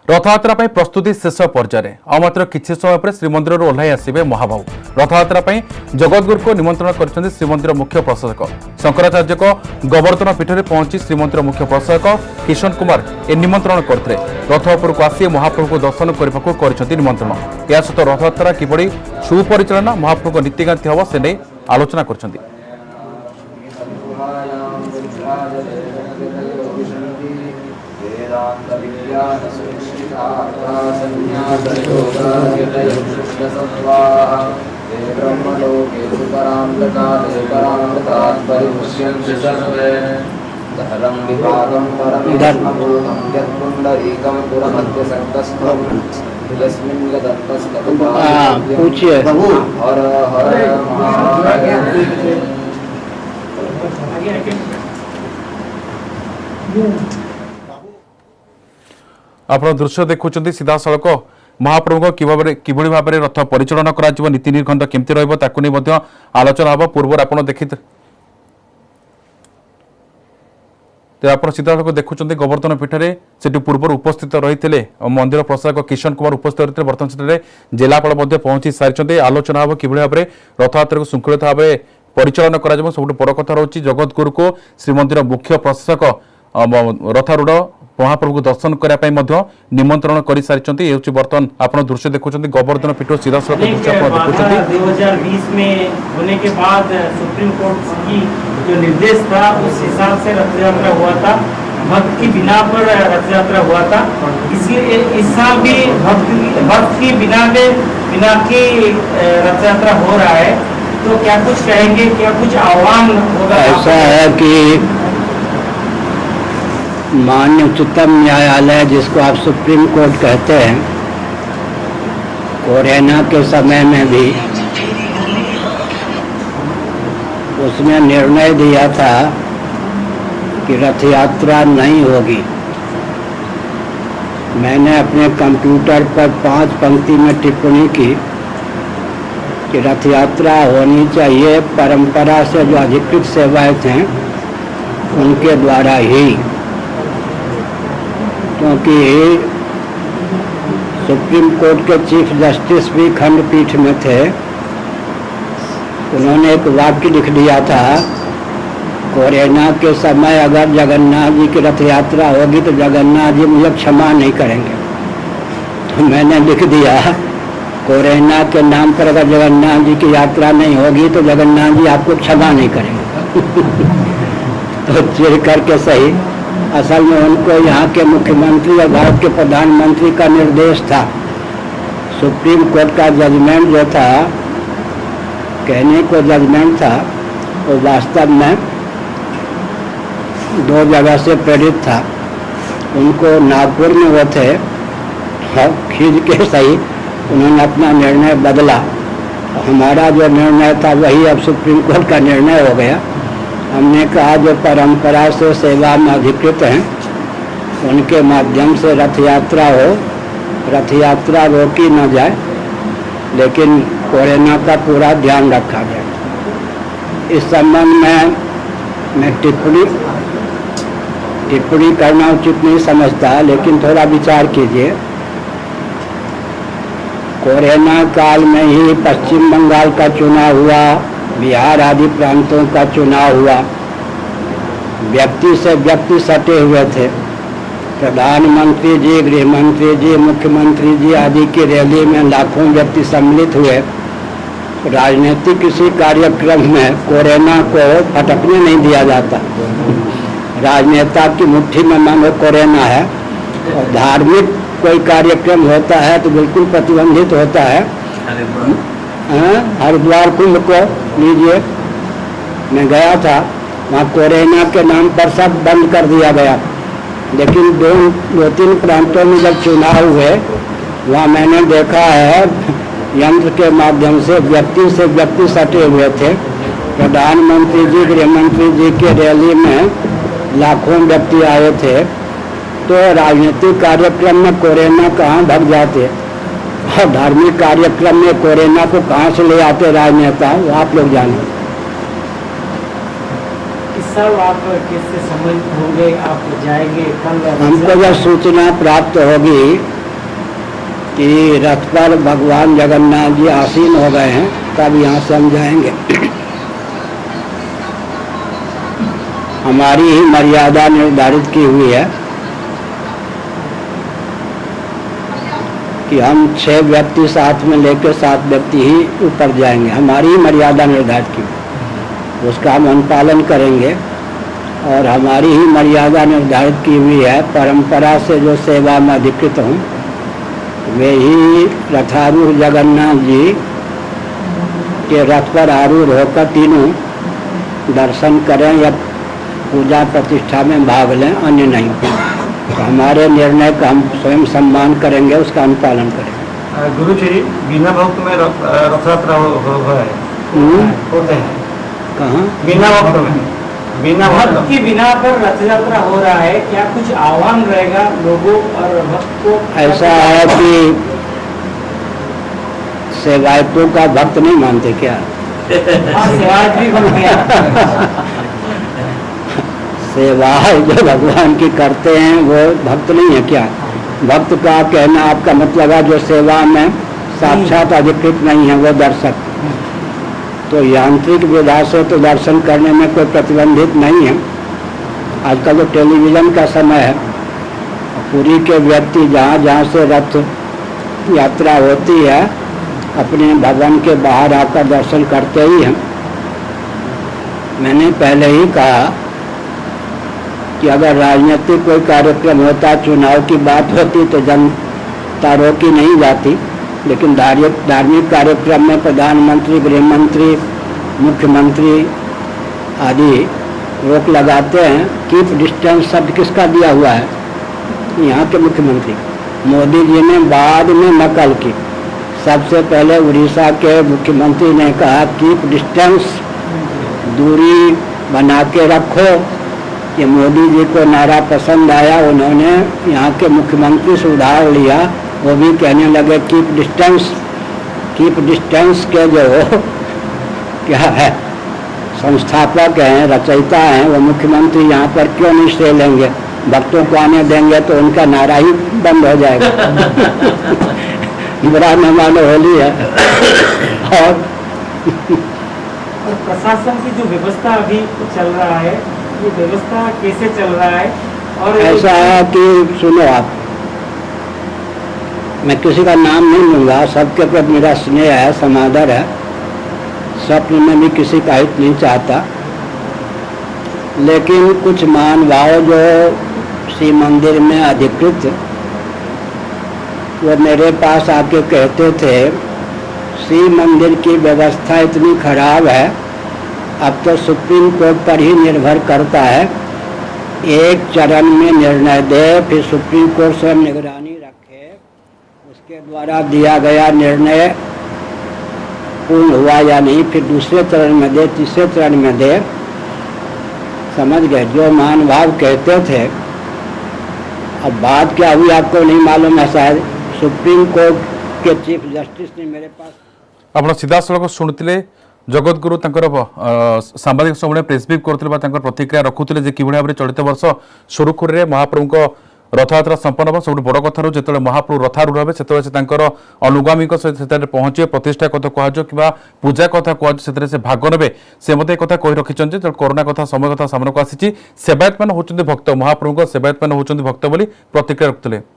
रथयात्रा प्रस्तुति शेष पर्यायर मात्र किछि समय पर श्रीमंदिर ओह्लाई आसवे महाबाहु। रथयात्रा जगतगुरु को निमंत्रण कर श्रीमंदिर मुख्य प्रशासक शंकराचार्य गोवर्धन पीठ में पहुंची श्रीमंदिर मुख्य प्रशासक किशन कुमार ए निमंत्रण करते रथ उपरକୁ आसी महाप्रभु को दर्शन करने निमंत्रण। या सहित रथयात्रा किभଳି सुपरिचालना महाप्रभु नीतिकांति हम से नहीं आलोचना कर पूछिए आप दृश्य देखुं सीधा सड़क महाप्रभु किभଳି भाव रथ परिचालन कर नीति निर्घंट केमती रही आलोचना हम पूर्व आप देखी आप सीधा सड़क देखुं गोवर्धन पीठ में से पूर्व उपस्थित रही मंदिर प्रशासक किशन कुमार उपस्थित रही बर्तमान से जिलापाल पहुंची सारी आलोचना हम कि भाव रथयात्रा को श्रृंखलित भाव परिचालन कर सब बड़ कथा रही जगतगुरु को श्रीमंदिर मुख्य प्रशासक रथारूढ़ महाप्रभु को दर्शन करने निमंत्रण कर सारी बर्तमान आप दृश्य देखुं गोवर्धन पीठ सीधा सड़क दृश्य 2020 में होने के बाद सुप्रीम कोर्ट की जो निर्देश था उस हिसाब से रथ यात्रा हुआ था, भक्त की बिना पर रथ यात्रा हुआ था। इसलिए इस साल भी भक्त की बिना की रथ यात्रा हो रहा है, तो क्या कुछ कहेंगे, क्या कुछ आह्वान होगा? ऐसा है कि माननीय उच्चतम न्यायालय जिसको आप सुप्रीम कोर्ट कहते हैं, कोरोना के समय में भी उसने निर्णय दिया था कि रथ यात्रा नहीं होगी। मैंने अपने कंप्यूटर पर 5 पंक्ति में टिप्पणी की कि रथ यात्रा होनी चाहिए, परंपरा से जो अधिकृत सेवाएं थे उनके द्वारा ही, क्योंकि सुप्रीम कोर्ट के चीफ जस्टिस भी खंडपीठ में थे। उन्होंने एक वाक्य लिख दिया था, कोरोना के समय अगर जगन्नाथ जी की रथ यात्रा होगी तो जगन्नाथ जी मुझे क्षमा नहीं करेंगे। तो मैंने लिख दिया, कोरोना के नाम पर अगर जगन्नाथ जी की यात्रा नहीं होगी तो जगन्नाथ जी आपको क्षमा नहीं करेंगे। तो चिढ़ करके सही, असल में उनको यहाँ के मुख्यमंत्री और भारत के प्रधानमंत्री का निर्देश था। सुप्रीम कोर्ट का जजमेंट जो था, कहने को जजमेंट था, वो वास्तव में 2 जगह से प्रेरित था। उनको नागपुर में वो थे, खींच के सही उन्होंने अपना निर्णय बदला। हमारा जो निर्णय था वही अब सुप्रीम कोर्ट का निर्णय हो गया। हमने कहा जो परंपरा से सेवा में अधिकृत हैं उनके माध्यम से रथ यात्रा हो, रथ यात्रा रोकी न जाए, लेकिन कोरोना का पूरा ध्यान रखा जाए। इस संबंध में मैं टिप्पणी करना उचित नहीं समझता, लेकिन थोड़ा विचार कीजिए। कोरोना काल में ही पश्चिम बंगाल का चुनाव हुआ, बिहार आदि प्रांतों का चुनाव हुआ, व्यक्ति से व्यक्ति सटे हुए थे। प्रधानमंत्री जी, गृह मंत्री जी, मुख्यमंत्री जी आदि की रैली में लाखों व्यक्ति सम्मिलित हुए। राजनीतिक किसी कार्यक्रम में कोरोना को फटकने नहीं दिया जाता। राजनेता की मुट्ठी में मानो कोरोना है, और धार्मिक कोई कार्यक्रम होता है तो बिल्कुल प्रतिबंधित होता है। हरिद्वार कुंभ को लीजिए, मैं गया था, वहाँ कोरोना के नाम पर सब बंद कर दिया गया, लेकिन 2-3 प्रांतों में जब चुनाव हुए वहाँ मैंने देखा है यंत्र के माध्यम से व्यक्ति सटे हुए थे। प्रधानमंत्री जी, गृह मंत्री जी के रैली में लाखों व्यक्ति आए थे। तो राजनीतिक कार्यक्रम में कोरोना कहाँ भग जाते, और धार्मिक कार्यक्रम में कोरोना को कहाँ से ले आते राजनेता, वो आप लोग जाने। इस साल आप किससे संबंधित होंगे, आप जाएंगे कल? हमको जब सूचना प्राप्त होगी कि रथ पर भगवान जगन्नाथ जी आसीन हो गए हैं, तब यहाँ से हम जाएंगे। हमारी ही मर्यादा निर्धारित की हुई है कि हम 6 व्यक्ति साथ में लेकर 7 व्यक्ति ही ऊपर जाएंगे। हमारी ही मर्यादा निर्धारित की, उसका हम अनुपालन करेंगे। और हमारी ही मर्यादा निर्धारित की हुई है, परंपरा से जो सेवा में अधिकृत हूँ, वे ही रथारूढ़ जगन्नाथ जी के रथ पर आरूढ़ होकर तीनों दर्शन करें या पूजा प्रतिष्ठा में भाग लें, अन्य नहीं। तो हमारे निर्णय का हम स्वयं सम्मान करेंगे, उसका अनुपालन करेंगे। गुरुजी, बिना भक्त में रथ यात्रा होते हैं कहाँ? बिना भक्त में, बिना भक्त भक्त की बिना पर रथ यात्रा हो रहा है, क्या कुछ आह्वान रहेगा लोगों और भक्त को? ऐसा है कि सेवायतों का भक्त नहीं मानते क्या? सेवायत भी बन गया। सेवा जो भगवान की करते हैं वो भक्त नहीं है क्या? भक्त का कहना आपका मतलब है जो सेवा में साक्षात अधिकृत नहीं है, वो दर्शक। तो यांत्रिक विधा से तो दर्शन करने में कोई प्रतिबंधित नहीं है। आजकल तो टेलीविज़न का समय है, पुरी के व्यक्ति जहाँ जहाँ से रथ यात्रा होती है अपने भवन के बाहर आकर दर्शन करते ही हैं। मैंने पहले ही कहा कि अगर राजनीतिक कोई कार्यक्रम होता, चुनाव की बात होती तो जनता रोकी नहीं जाती, लेकिन धार्मिक कार्यक्रम में प्रधानमंत्री, गृह मंत्री, मुख्यमंत्री आदि रोक लगाते हैं। कीप डिस्टेंस शब्द किसका दिया हुआ है? यहाँ के मुख्यमंत्री मोदी जी ने बाद में नकल की। सबसे पहले उड़ीसा के मुख्यमंत्री ने कहा कीप डिस्टेंस, दूरी बना के रखो। ये मोदी जी को नारा पसंद आया, उन्होंने यहाँ के मुख्यमंत्री से उधार लिया, वो भी कहने लगे कीप डिस्टेंस। कीप डिस्टेंस के जो क्या है संस्थापक हैं, रचयिता हैं, वो मुख्यमंत्री यहाँ पर क्यों नहीं श्रेय लेंगे? भक्तों को आने देंगे तो उनका नारा ही बंद हो जाएगा। बुरा न मानो, होली है। और प्रशासन की जो व्यवस्था अभी चल रहा है, ये व्यवस्था कैसे चल रहा है? और ऐसा है कि सुनो आप, मैं किसी का नाम नहीं लूँगा, सबके प्रति मेरा स्नेह है, समादर है, स्वप्न में भी किसी का हित नहीं चाहता। लेकिन कुछ महानुभाव जो श्री मंदिर में अधिकृत, वो मेरे पास आके कहते थे श्री मंदिर की व्यवस्था इतनी खराब है, अब तो सुप्रीम कोर्ट पर ही निर्भर करता है। एक चरण में निर्णय दे, फिर सुप्रीम कोर्ट स्वयं निगरानी रखे, उसके द्वारा दिया गया निर्णय पूर्ण हुआ या नहीं, फिर दूसरे चरण में दे, तीसरे चरण में दे। समझ गए? जो महानुभाव कहते थे। अब बात क्या हुई आपको नहीं मालूम है शायद। सुप्रीम कोर्ट के चीफ जस्टिस ने मेरे पास ଆପଣ ସିଧାସଳଖ ଶୁଣୁଥିଲେ ଜଗତଗୁରୁ ତାଙ୍କର ସାମ୍ବାଦିକ ସମ୍ମିଳନୀ ପ୍ରେସବ୍ରିଫ୍ କରୁଥିଲେ ବା ତାଙ୍କର ପ୍ରତିକ୍ରିୟା ରଖୁଥିଲେ ଯେ କିଭଳି ଭାବରେ ଚଳିତ ବର୍ଷ ସୁରୁଖୁରୁରେ ମହାପ୍ରଭୁଙ୍କ ରଥଯାତ୍ରା ସମ୍ପନ୍ନ ହେବ। ସବୁଠୁ ବଡ଼ କଥା ହେଉଛି ଯେତେବେଳେ ମହାପ୍ରଭୁ ରଥାରୂଢ଼ ହେବେ ସେତେବେଳେ ସେ ତାଙ୍କର ଅନୁଗାମୀଙ୍କ ସହିତ ସେଠାରେ ପହଞ୍ଚିବେ, ପ୍ରତିଷ୍ଠା କଥା କୁହାଯିବ କିମ୍ବା ପୂଜା କଥା କୁହାଯିବ, ସେଥିରେ ସେ ଭାଗ ନେବେ। ସେ ମଧ୍ୟ ଏ କଥା କହି ରଖିଛନ୍ତି ଯେତେବେଳେ କରୋନା କଥା ସମୟ କଥା ସାମ୍ନାକୁ ଆସିଛି, ସେବାୟତମାନେ ହେଉଛନ୍ତି ଭକ୍ତ, ମହାପ୍ରଭୁଙ୍କ ସେବାୟତମାନେ ହେଉଛନ୍ତି ଭକ୍ତ ବୋଲି ପ୍ରତିକ୍ରିୟା ରଖୁଥିଲେ।